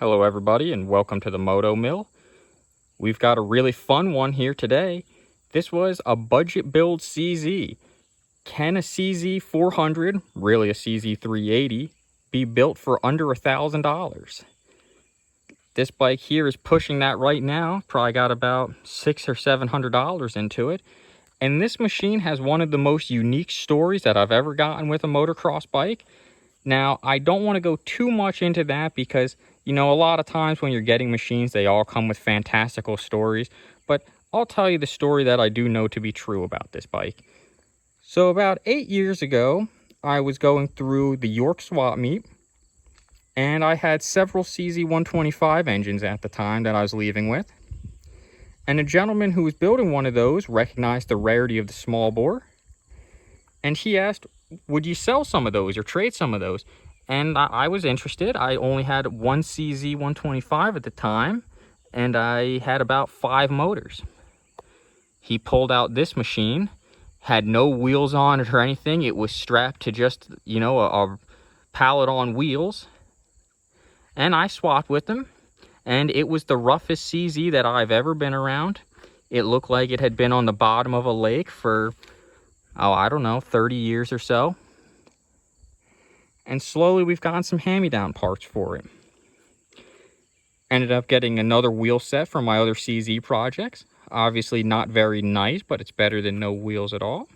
Hello everybody and welcome to the Moto Mill. We've got a really fun one here today. This was a budget build CZ. Can a CZ 400, really a CZ 380, be built for under $1,000? This bike here is pushing that right now. Probably got about $600 or $700 into it. And this machine has one of the most unique stories that I've ever gotten with a motocross bike. Now, I don't want to go too much into that because, a lot of times when you're getting machines, they all come with fantastical stories. But I'll tell you the story that I do know to be true about this bike. So about 8 years ago, I was going through the York swap meet, and I had several CZ125 engines at the time that I was leaving with. And a gentleman who was building one of those recognized the rarity of the small bore, and he asked, would you sell some of those or trade some of those? And I was interested. I only had one CZ125 at the time, and I had about 5 motors. He pulled out this machine, had no wheels on it or anything. It was strapped to just, a pallet on wheels. And I swapped with him, and it was the roughest CZ that I've ever been around. It looked like it had been on the bottom of a lake for, I don't know, 30 years or so. And slowly we've gotten some hand-me-down parts for it. Ended up getting another wheel set from my other CZ projects. Obviously not very nice, but it's better than no wheels at all.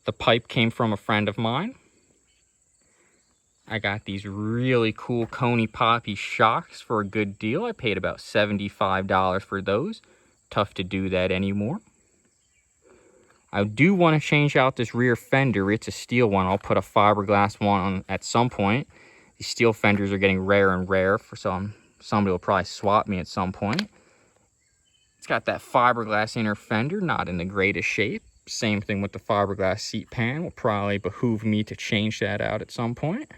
The pipe came from a friend of mine. I got these really cool Coney Poppy shocks for a good deal. I paid about $75 for those. Tough to do that anymore. I do want to change out this rear fender. It's a steel one. I'll put a fiberglass one on at some point. These steel fenders are getting rare and rare. Somebody will probably swap me at some point. It's got that fiberglass inner fender, not in the greatest shape. Same thing with the fiberglass seat pan. Will probably behoove me to change that out at some point.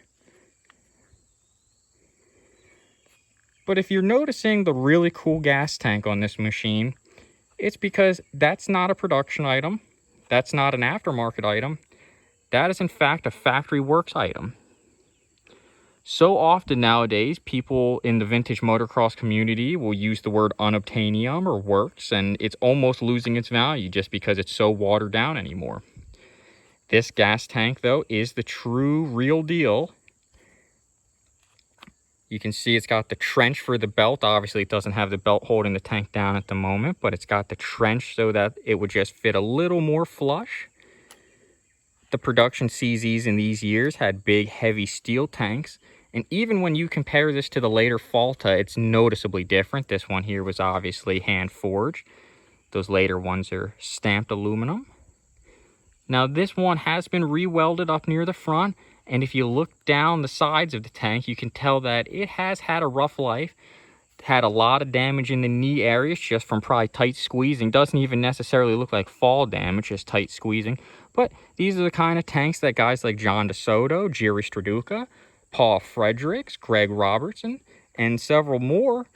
But if you're noticing the really cool gas tank on this machine, it's because that's not a production item. That's not an aftermarket item. That is in fact a factory works item. So often nowadays, people in the vintage motocross community will use the word unobtainium or works, and it's almost losing its value just because it's so watered down anymore. This gas tank, though, is the true, real deal. You can see it's got the trench for the belt. Obviously, it doesn't have the belt holding the tank down at the moment, but it's got the trench so that it would just fit a little more flush. The production CZs in these years had big, heavy steel tanks. And even when you compare this to the later Falta, it's noticeably different. This one here was obviously hand forged. Those later ones are stamped aluminum. Now, this one has been re-welded up near the front. And if you look down the sides of the tank, you can tell that it has had a rough life. Had a lot of damage in the knee areas just from probably tight squeezing. Doesn't even necessarily look like fall damage, just tight squeezing. But these are the kind of tanks that guys like John DeSoto, Jerry Straduca, Paul Fredericks, Greg Robertson, and several more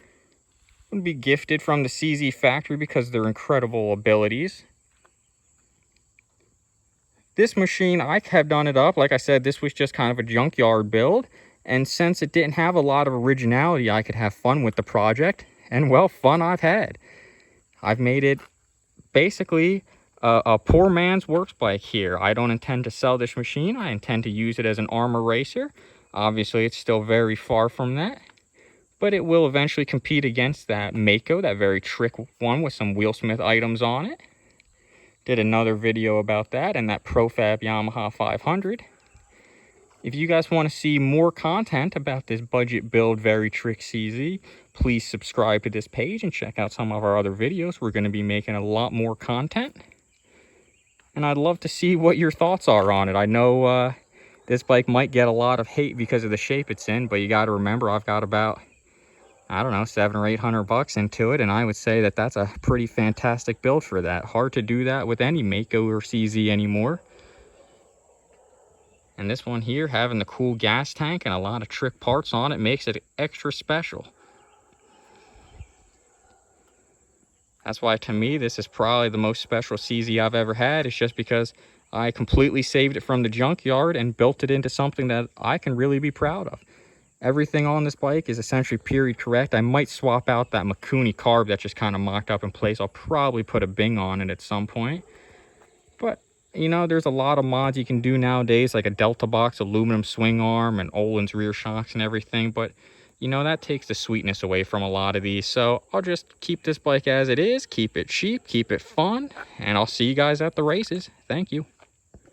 would be gifted from the CZ factory because of their incredible abilities. This machine, I have done it up. Like I said, this was just kind of a junkyard build. And since it didn't have a lot of originality, I could have fun with the project. And, well, fun I've had. I've made it basically a poor man's works bike here. I don't intend to sell this machine. I intend to use it as an armor racer. Obviously, it's still very far from that. But it will eventually compete against that Mako, that very trick one with some Wheelsmith items on it. Did another video about that and that Profab Yamaha 500. If you guys want to see more content about this budget build very trick CZ, please subscribe to this page and check out some of our other videos. We're going to be making a lot more content. And I'd love to see what your thoughts are on it. I know this bike might get a lot of hate because of the shape it's in, but you got to remember I've got about, I don't know, $700 or $800 into it, and I would say that that's a pretty fantastic build for that. Hard to do that with any Mako or CZ anymore. And this one here, having the cool gas tank and a lot of trick parts on it, makes it extra special. That's why, to me, this is probably the most special CZ I've ever had. It's just because I completely saved it from the junkyard and built it into something that I can really be proud of. Everything on this bike is essentially period correct. I might swap out that Mikuni carb that's just kind of mocked up in place. I'll probably put a Bing on it at some point. But, you know, there's a lot of mods you can do nowadays, like a Delta Box aluminum swing arm and Olin's rear shocks and everything. But, you know, that takes the sweetness away from a lot of these. So I'll just keep this bike as it is, keep it cheap, keep it fun, and I'll see you guys at the races. Thank you.